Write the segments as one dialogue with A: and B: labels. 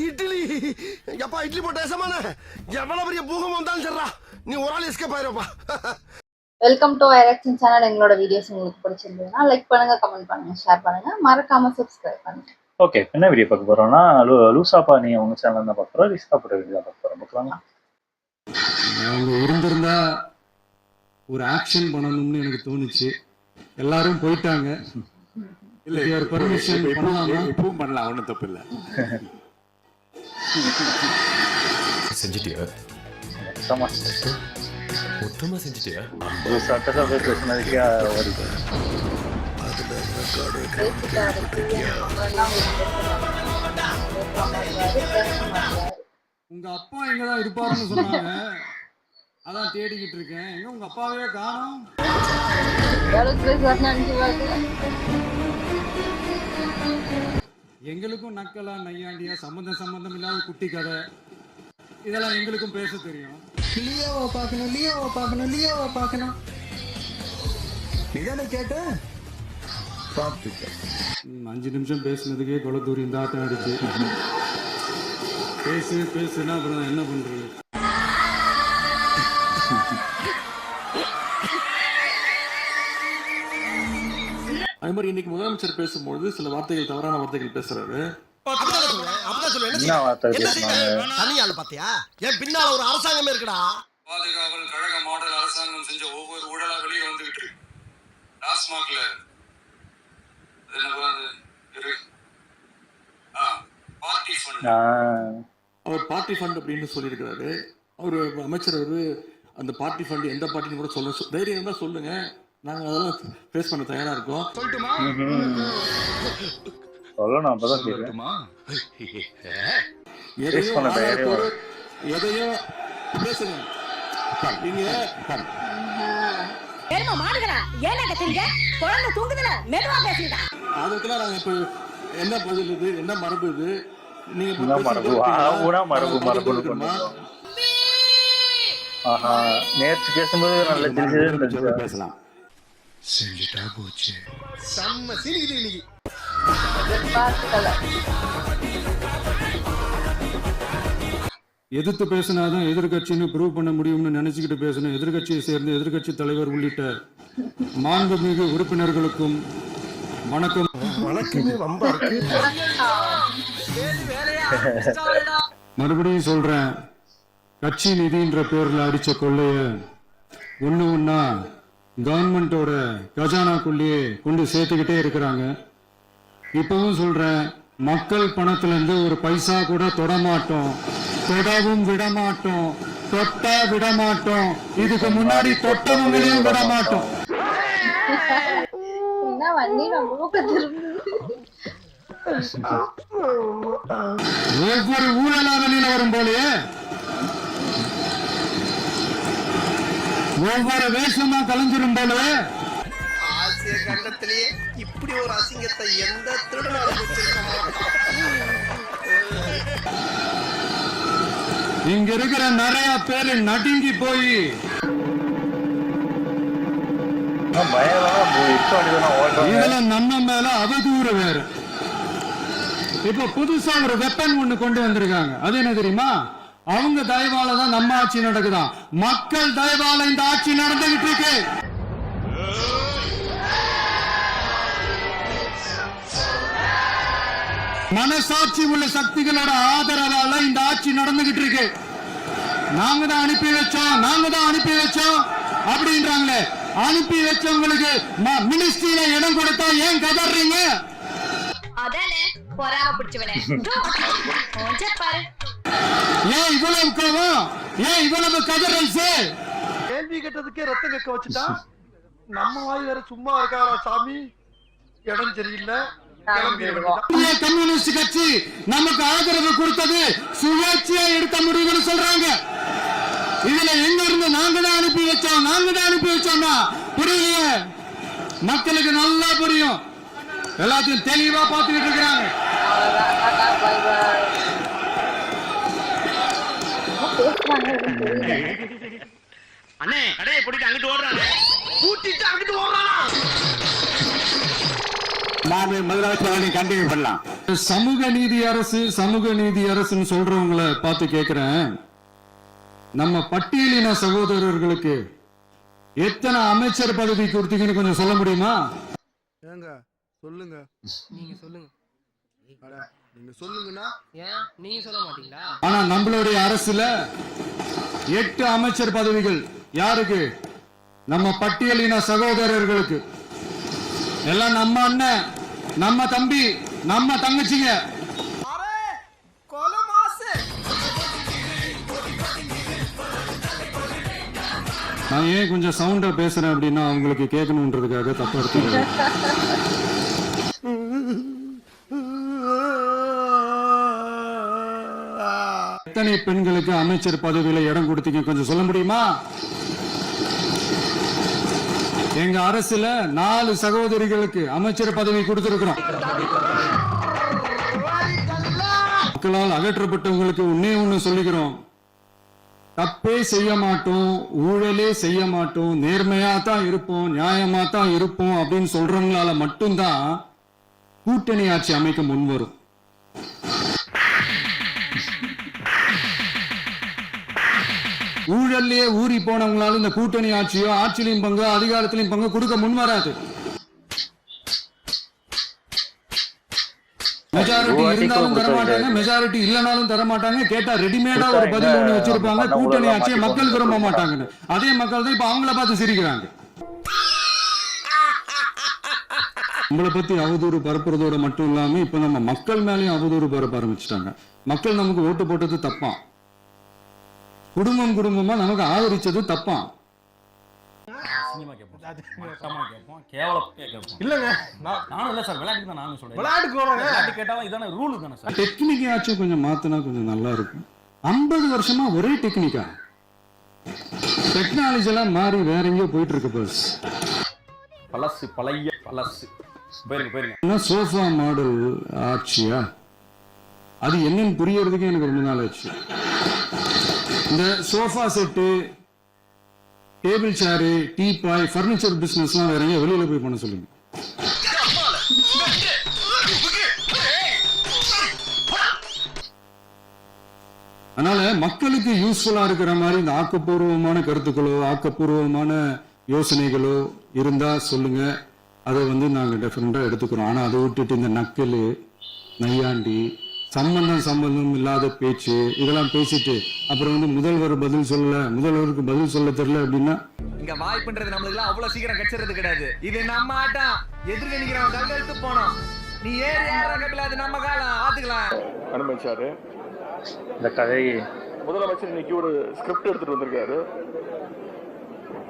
A: இட்லி எப்பா இட்லி போட்ட சமான எவ்வளவு பெரிய பூகம் வந்தாலும் சரிடா நீ ஒரு ஆள் எஸ்கேப் ஆயிருப்பா.
B: வெல்கம் டு ஐரக்ஷன் சேனல். எங்களோட வீடியோஸ் உங்களுக்கு பிடிச்சிருந்ததுன்னா லைக் பண்ணுங்க, கமெண்ட் பண்ணுங்க, ஷேர் பண்ணுங்க, மறக்காம சப்ஸ்கிரைப் பண்ணுங்க.
C: ஓகே, என்ன வீடியோ பார்க்க போறோம்னா லூசா பாணி அவங்க சேனல் தான் பார்க்க போறோம். ரிஸ்கா போட்ட வீடியோ பார்க்க போறோம். பார்க்கலாமா?
D: அவங்க இருந்திருந்தா ஒரு ஆக்ஷன் பண்ணணும்னு எனக்கு தோணுச்சு. எல்லாரும் போயிட்டாங்க. இல்ல ஒரு பர்மிஷன் பண்ணலாமா? இப்பவும் பண்ணலாம், ஒன்றும் தப்பு இல்லை.
E: செஞ்சிட்டியா? மொத்தமா செஞ்சிட்டியா?
C: சட்டசபை பேசினதுக்கே வருது.
D: உங்க அப்பா எங்கதான் இருப்பாருன்னு சொன்னாங்க, அதான் தேடிக்கிட்டு இருக்கேன். எங்க உங்க அப்பாவே காணோம். எங்களுக்கும் நக்கலா நையாண்டியா சம்பந்தம் இல்லாத குட்டி கதை இதெல்லாம் எங்களுக்கும் பேச தெரியும்.
F: லியோவை பார்க்கணும் நீதானே கேட்ட?
D: 5 நிமிஷம் பேசுனதுக்கே கொலை தூரி இந்த ஆட்டம் அடிச்சு. பேசுனா அப்புறம் என்ன பண்றது?
F: அது மாதிரி இன்னைக்கு முதலமைச்சர் பேசும்போது சில வார்த்தைகள், தவறான வார்த்தைகள் பேசுறாரு.
A: பின்னால ஒரு அரசாங்கமே இருக்குடா.
G: பாதுகாவல் கழக மாடல் அரசாங்கம் செஞ்ச ஒவ்வொரு ஊழலா வெளியே வந்துகிட்டு இருக்கு. டாஸ்மாக்ல
F: அவர் பார்ட்டி ஃபண்ட் அப்படின்னு சொல்லியிருக்கிறாரு. அவர் அமைச்சர் அந்த பார்ட்டி ஃபண்ட் எந்த பார்ட்டின்னு கூட சொல்ல தைரியம் தான் சொல்லுங்க, நாங்க அதெல்லாம் ஃபேஸ் பண்ண தயாரா இருக்கோம்.
C: சொல்லணும், அப்பதான் கேட்கணுமா?
F: எதையோ பேசுங்க. நீங்க அதுக்கெல்லாம் நாங்க இப்ப என்ன பதில், இது என்ன மரபு, இது நீங்க
C: நேற்று பேசும்போது நல்ல
F: பேசலாம்.
E: செஞ்சுட்டா போச்சு.
A: செம்ம சீனிக்குது இன்னைக்கு.
D: எதிர்த்து பேசினாதான் எதிர்கட்சின்னு ப்ரூவ் பண்ண முடியும்னு நினைச்சுக்கிட்டு பேசணும். எதிர்கட்சியை சேர்ந்த எதிர்கட்சி தலைவர் உள்ளிட்ட மாண்புமிகு உறுப்பினர்களுக்கும் வணக்கம். மறுபடியும் சொல்றேன், கட்சி நிதின்ற பேர்ல அடிச்ச கொள்ளைய ஒண்ணா கவர்மெண்டோட கஜானாக்குள்ளேயே கொண்டு சேர்த்துக்கிட்டே இருக்கிறாங்க. இப்பவும் சொல்றேன், மக்கள் பணத்துல இருந்து ஒரு பைசா கூட தொடமாட்டோம், தொடவும் விடமாட்டோம், தொட்டா விடமாட்டோம், இதுக்கு முன்னாடி தொட்டவங்களையும் விடமாட்டோம். ஒவ்வொரு ஊழலாக வரும் போலயே ஒவ்வொரு வேஷமா கலந்துரும் போலயே
A: ஆசிய கண்டத்திலேயே இப்படி ஒரு அசிங்கத்தை எந்த திருடனாலும்
D: இங்க இருக்கிற நிறைய பேரு நடுங்கி போய் இதெல்லாம் நம்ம மேல அவதூறு வேற. இப்ப புதுசா ஒரு வெப்பன் ஒண்ணு கொண்டு வந்திருக்காங்க. அது என்ன தெரியுமா? அவங்க தயவால தான் நம்ம ஆட்சி நடக்குதான். மக்கள் தயவால இந்த ஆட்சி நடந்துகிட்டு இருக்கு. மனசாட்சி உள்ள சக்திகளோட ஆதரவால இந்த ஆட்சி நடந்துகிட்டு இருக்கு. நாங்க தான் அனுப்பி வச்சோம் அப்படின்றாங்களே. அனுப்பி வச்சவங்களுக்கு மினிஸ்ட்ரியில இடம் கொடுத்தா ஏன் கதறீங்க? ஏன் இவ்வளவு கோவம்? ஏன் இவ்வளவு கதறல்?
A: கேள்வி கேட்டதுக்கே ரத்தம் கக்க வச்சுட்டா நம்ம வாய் வேற சும்மா இருக்காரா சாமி? இடம் சரியில்லை.
D: கம்யூனிஸ்ட் கட்சி நமக்கு ஆதரவு கொடுத்தது சுயேட்சையா எடுத்த முடிவுன்னு சொல்றாங்க. இதுல எங்க இருந்து நாங்க தான் அனுப்பி வச்சோம்னா புரியல. மக்களுக்கு நல்லா புரியும், எல்லாத்தையும் தெளிவா பார்த்துக்கிட்டு இருக்கிறாங்க.
H: அண்ணே கடையை போட்டு அங்கிட்டு ஓடுறாங்க.
D: நான் முதலமைச்சர் கண்டினியூ பண்ணலாம். சமூக நீதி அரசுன்னு சொல்றவங்கள பார்த்து கேட்கிறேன், நம்ம பட்டியலின சகோதரர்களுக்கு எத்தனை அமைச்சர் பதவி கொடுத்தீங்கன்னு கொஞ்சம் சொல்ல முடியுமா?
A: ஏங்க சொல்லுங்க,
I: நீங்க சொல்லுங்க.
A: நீங்க சொல்லுங்கன்னா
I: ஏன் நீங்க சொல்ல மாட்டீங்களா?
D: ஆனா நம்மளுடைய அரசுல 8 அமைச்சர் பதவிகள் யாருக்கு? நம்ம பட்டியலின சகோதரர்களுக்கு. எல்லாம் நம்ம அண்ணன், நம்ம தம்பி, நம்ம தங்கச்சிங்க. நான் ஏன் கொஞ்சம் சவுண்டா பேசுறேன் அப்படின்னா அவங்களுக்கு கேட்கணுன்றதுக்காக தப்பா எடுத்துக்கல. எத்தனை பெண்களுக்கு அமைச்சர் பதவியில இடம் கொடுத்தீங்க கொஞ்சம் சொல்ல முடியுமா? எங்க அரசுல 4 சகோதரிகளுக்கு அமைச்சர் பதவி கொடுத்திருக்கிறோம். மக்களால் அகற்றப்பட்டவங்களுக்கு ஒண்ணு சொல்லிக்கிறோம், தப்பே செய்ய மாட்டோம், ஊழலே செய்ய மாட்டோம், நேர்மையா தான் இருப்போம், நியாயமா தான் இருப்போம் அப்படின்னு சொல்றவங்களால மட்டும்தான் கூட்டணி ஆட்சி அமைக்க முன்வரும். ஊழல்லையே ஊறி போனவங்களால இந்த கூட்டணி ஆட்சியோ ஆட்சியிலையும் பங்கு அதிகாரத்திலையும் பங்கு கொடுக்க முன்வராது. மெஜாரிட்டி இருந்தாலும் தரமாட்டாங்க, மெஜாரிட்டி இல்லனாலும் தரமாட்டாங்க. கேட்டா ரெடிமேடா ஒரு பதில் ஒண்ணு வச்சிருப்பாங்க, கூட்டணி ஆட்சியை மக்கள் விரும்ப மாட்டாங்கன்னு. அதே மக்கள் தான் இப்ப அவங்கள பார்த்து சிரிக்கிறாங்க. நம்மளை பத்தி அவதூறு பரப்புறதோட மட்டும் இல்லாம இப்ப நம்ம மக்கள் மேலேயும் அவதூறு பரப்ப ஆரம்பிச்சுட்டாங்க. மக்கள் நமக்கு ஓட்டு போட்டது தப்பா, குடும்பமா நமக்கு ஆதரிச்சது தப்பா. டெக்னிக் ஆச்சும் கொஞ்சம் மாத்தினா கொஞ்சம் நல்லா இருக்கும். 50 வருஷமா ஒரே டெக்னிக்கா? டெக்னாலஜி எல்லாம் மாறி வேற எங்கேயோ போயிட்டு இருக்கு. பஸ் சோஃபா மாடல் ஆட்சியா? அது என்னன்னு புரியறதுக்கு எனக்கு ரொம்ப நாள் ஆச்சு. இந்த sofa set, table chair, teapoy, furniture பிசினஸ்லாம் வேற எங்க வெளியில போய் பண்ண சொல்லுங்க. அதனால மக்களுக்கு யூஸ்ஃபுல்லா இருக்கிற மாதிரி இந்த ஆக்கப்பூர்வமான கருத்துக்களோ ஆக்கப்பூர்வமான யோசனைகளோ இருந்தா சொல்லுங்க, அதை நாங்க டெஃபரெண்டா எடுத்துக்கிறோம். ஆனா அதை விட்டுட்டு இந்த நக்கல், நையாண்டி, சம்பந்தம் இல்லாத பேச்சு இதெல்லாம் பேசிட்டு அப்புறம் முதல்வருக்கு பதில் சொல்ல தெரியல அப்படின்னா
J: இங்க வாய்ப்புன்றது நம்மளுக்கு அவ்வளவு சீக்கிரம் கிடைச்சிருது கிடையாது. இது நம்ம ஆட்டம், எதிர்க்க நிக்கிறவன் கல்கெடுத்து போனோம். நீ ஏறி அது நம்ம காலம் ஆத்துக்கலாம்.
F: அனுமதிச்சாரு
C: இந்த கதை.
F: முதலமைச்சர் இன்னைக்கு ஒரு ஸ்கிரிப்ட் எடுத்துட்டு வந்திருக்காரு.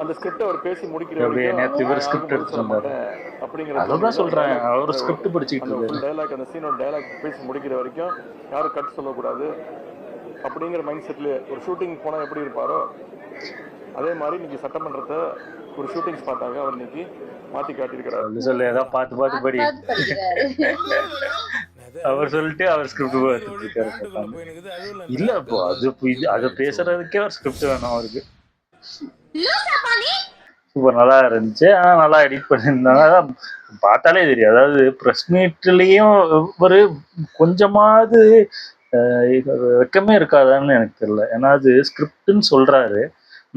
F: அந்த ஸ்கிரிப்ட் அவர் பேசி முடிக்கிற
C: நேத்து இவர் ஸ்கிரிப்ட் எடுத்துட்டு வந்தாரு அப்படிங்கறத சொல்றேன். அவர் ஸ்கிரிப்ட் படிச்சிட்டு இருக்காரு.
F: டயலாக், அந்த சீனோட டயலாக் பேசி முடிக்கிற வரைக்கும் யாரும் கட் சொல்லக்கூடாது அப்படிங்கிற மைண்ட் செட்ல ஒரு ஷூட்டிங் போனா எப்படி இருப்பாரோ அதே மாதிரி இன்னைக்கு சட்டமன்றத்தை ஒரு ஷூட்டிங் ஸ்பாட்டாக அவர் இன்னைக்கு மாத்தி காட்டியிருக்கிறார்.
C: சொல்லு ஏதாவது பார்த்து படி அவர் சொல்லிட்டு அவர் ஸ்கிரிப்ட் பார்த்துட்டு இருக்காரு. இல்ல இப்போ அது பேசுறதுக்கே ஒரு ஸ்கிரிப்ட் வேணும் அவருக்கு. சூப்பர் நல்லா இருந்துச்சு. ஆனா நல்லா எடிட் பண்ணியிருந்தாங்க, பார்த்தாலே தெரியும். அதாவது ப்ரெஸ் மீட்லயும் ஒரு கொஞ்சமாவது வெக்கமே இருக்காதான்னு எனக்கு தெரியல. ஏன்னா அது ஸ்கிரிப்ட்னு சொல்றாரு,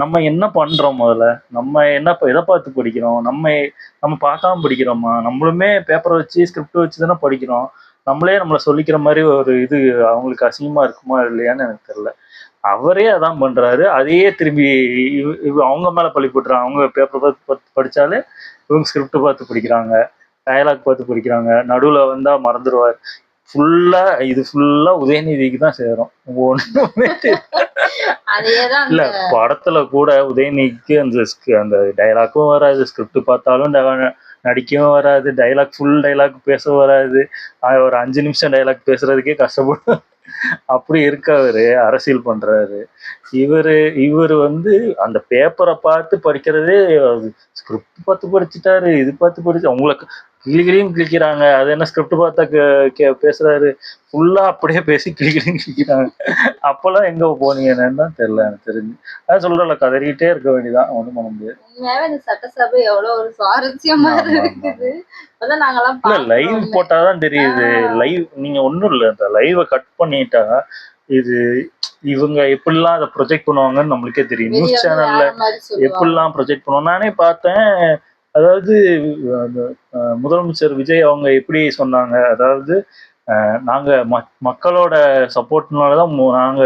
C: நம்ம என்ன பண்றோம், முதல்ல நம்ம என்ன எதை பார்த்து படிக்கிறோம், நம்ம பார்க்காம படிக்கிறோமா? நம்மளுமே பேப்பரை வச்சு ஸ்கிரிப்ட் வச்சு தானே படிக்கிறோம். நம்மளை சொல்லிக்கிற மாதிரி ஒரு இது அவங்களுக்கு அசிங்கமா இருக்குமா இல்லையான்னு எனக்கு தெரியல. அவரே அதான் பண்றாரு, அதையே திரும்பி அவங்க மேல பழி போட்டுறாங்க. அவங்க பேப்பர் பார்த்து படிச்சாலே இவங்க ஸ்கிரிப்ட் பார்த்து படிக்கிறாங்க, டயலாக் பார்த்து படிக்கிறாங்க. நடுவுல வந்தா மறந்துடுவார். இது ஃபுல்லா உதயநிதிக்கு தான் சேரும். ஒண்ணுமே இல்ல, படத்துல கூட உதயநிதிக்கு அந்த டயலாக்கும் வராது, ஸ்கிரிப்ட் பார்த்தாலும் நடிக்கவும் வராது, டைலாக் ஃபுல் டைலாக் பேச வராது, ஒரு 5 நிமிஷம் டைலாக் பேசுறதுக்கே கஷ்டப்படும். அப்படி இருக்கவரு அரசியல் பண்றாரு. இவரு அந்த பேப்பரை பார்த்து படிக்கிறதே, ஸ்கிரிப்ட் பார்த்து படிச்சுட்டாரு, இது பார்த்து படிச்சு. உங்களுக்கு கிளிகிளியும் கிளிக்கிறாங்க. அது என்ன ஸ்கிரிப்ட் பார்த்தா பேசுறாரு, ஃபுல்லா அப்படியே பேசி கிளிகிளியும் கிளிக்கிறாங்க. அப்பெல்லாம் எங்க போனீங்க என்னன்னு தான் தெரியல எனக்கு தெரிஞ்சு. அதான் சொல்றேன்ல, கதறிட்டே இருக்க வேண்டியதான், ஒண்ணும் பண்ண முடியாது.
B: உண்மையாவே இந்த சட்டசபை எவ்வளவு ஒரு சுவாரஸ்யமா இருக்குது. அதான் நாங்கெல்லாம்
C: இல்ல லைவ் போட்டாதான் தெரியுது. லைவ் நீங்க ஒண்ணும் இல்ல, இந்த லைவை கட் பண்ணிட்டா இது இவங்க எப்படிலாம் அதை ப்ரொஜெக்ட் பண்ணுவாங்கன்னு நம்மளுக்கே தெரியும். நியூஸ் சேனல்ல எப்படிலாம் ப்ரொஜெக்ட் பண்ணுவோம். நானே பார்த்தேன். அதாவது முதலமைச்சர் விஜய் அவங்க எப்படி சொன்னாங்க, அதாவது நாங்க மக்களோட சப்போர்ட்னாலதான் நாங்க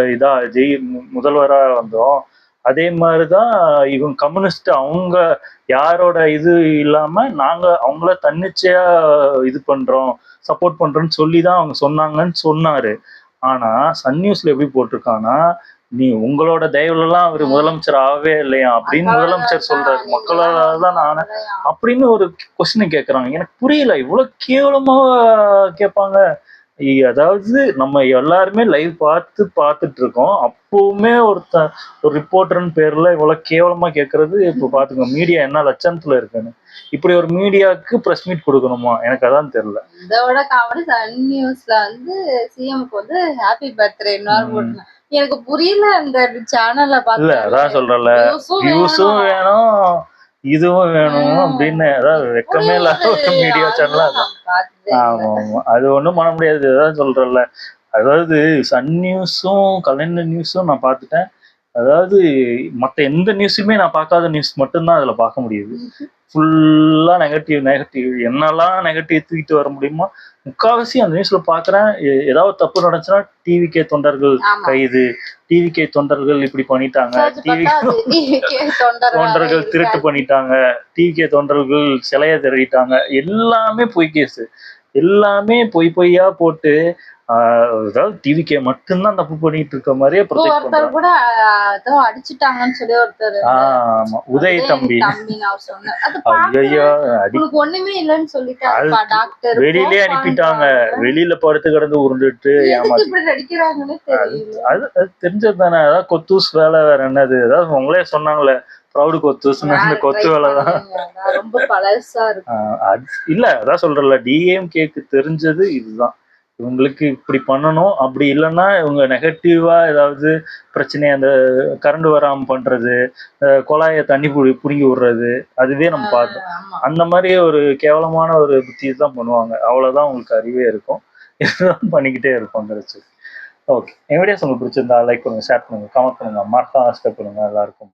C: முதல்வரா வந்தோம். அதே மாதிரிதான் இவங்க கம்யூனிஸ்ட் அவங்க யாரோட இது இல்லாம நாங்க அவங்கள தன்னிச்சையா இது பண்றோம், சப்போர்ட் பண்றோம்னு சொல்லிதான் அவங்க சொன்னாங்கன்னு சொன்னாரு. ஆனா சன் நியூஸ்ல எப்படி போட்டிருக்கானா, நீ உங்களோட தயவுலாம் அவரு முதலமைச்சர் ஆகவே இல்லையா அப்படின்னு முதலமைச்சர் சொல்றாரு. மக்களால தான் நானே அப்படின்னு ஒரு கொஸ்டின் கேட்கறாங்க. எனக்கு புரியல, இவ்வளவு கேவலமா கேட்பாங்க. அதாவது நம்ம எல்லாருமே லைவ் பார்த்துட்டு இருக்கோம். அப்பவுமே ஒரு ரிப்போர்ட்டர்னு பேர்ல இவ்வளவு கேவலமா கேட்கறது. இப்ப பாத்துங்க மீடியா என்ன லட்சணத்துல இருக்குன்னு. இப்படி ஒரு மீடியாவுக்கு பிரஸ் மீட் கொடுக்கணுமா? எனக்கு அதான் தெரியல.
B: இதோட காமெடி சன் நியூஸ்ல வந்து சிஎம்க்கு வந்து ஹாப்பி பர்த்டே எனக்கு புரியல. அந்த சேனல்ல பார்த்து
C: இல்ல அதான் சொல்றல, வியூஸும் வேணும் இதுவும் வேணும் அப்படின்னு. அதாவது வெக்கமே இல்லாத ஒரு மீடியா சேனலா. ஆமா ஆமா, அது ஒண்ணும் பண்ண முடியாது. அதான் சொல்றல, அதாவது சன் நியூஸும் கலைஞர் நியூஸும் நான் பார்த்துட்டேன். அதாவது மற்ற எந்த நியூஸுமே நான் பார்க்காத நியூஸ் மட்டும்தான் அதுல பார்க்க முடியுது. ஃபுல்லா நெகட்டிவ் என்னெல்லாம் நெகட்டிவ் தூக்கிட்டு வர முடியுமோ முக்காவாசி அந்த நியூஸ்ல பாக்குறேன். ஏதாவது தப்பு நடந்துச்சுன்னா டிவிகே தொண்டர்கள் கைது, டிவிகே தொண்டர்கள் இப்படி பண்ணிட்டாங்க, தொண்டர்கள் திருட்டு பண்ணிட்டாங்க, டிவிகே தொண்டர்கள் சிலைய திருடிட்டாங்க, எல்லாமே பொய் கேஸ், எல்லாமே பொய்யா போட்டு அதாவது டிவிகே மட்டும்தான் தப்பு பண்ணிட்டு இருக்க மாதிரியே ப்ரொஜெக்ட் பண்றாங்க.
B: கூட ஏதோ அடிச்சிட்டாங்கன்னு சொல்லி ஒருத்தர்,
C: ஆமா உதய் தம்பி, ஐயோ
B: ஒண்ணுமே இல்லன்னு சொல்லிட்டாரு டாக்டர்,
C: வெளியிலே அனுப்பிட்டாங்க. வெளியில படுத்து கிடந்து உருண்டுட்டு
B: நடிக்கிறாங்கன்னு தெரியல.
C: அது தெரிஞ்சது தானே. அதாவது கொத்தூஸ் வேலை வேற என்னது. அதாவது உங்களே சொன்னாங்களே ப்ரௌடு கொத்தூஸ், இந்த கொத்து வேலைதான்.
B: ரொம்ப பழசா இருக்கு.
C: இல்ல அதான் சொல்றல, டிஎம்கேக்கு தெரிஞ்சது இதுதான். இவங்களுக்கு இப்படி பண்ணணும், அப்படி இல்லைன்னா இவங்க நெகட்டிவா ஏதாவது பிரச்சனை, அந்த கரண்ட் வராம பண்றது, குழாய தண்ணி புடுங்கி விடுறது, அதுவே நம்ம பார்த்தோம். அந்த மாதிரி ஒரு கேவலமான ஒரு புத்தி தான் பண்ணுவாங்க. அவ்வளவுதான் உங்களுக்கு அறிவே இருக்கும். இதுதான் பண்ணிக்கிட்டே இருக்கும். கிடைச்சு ஓகே. என் வீடியோஸ் உங்களுக்கு பிடிச்சிருந்தா லைக் பண்ணுங்க, ஷேர் பண்ணுங்க, கமெண்ட் பண்ணுங்க, மறக்காம சப்ஸ்கிரைப் பண்ணுங்க. எல்லாருக்கும்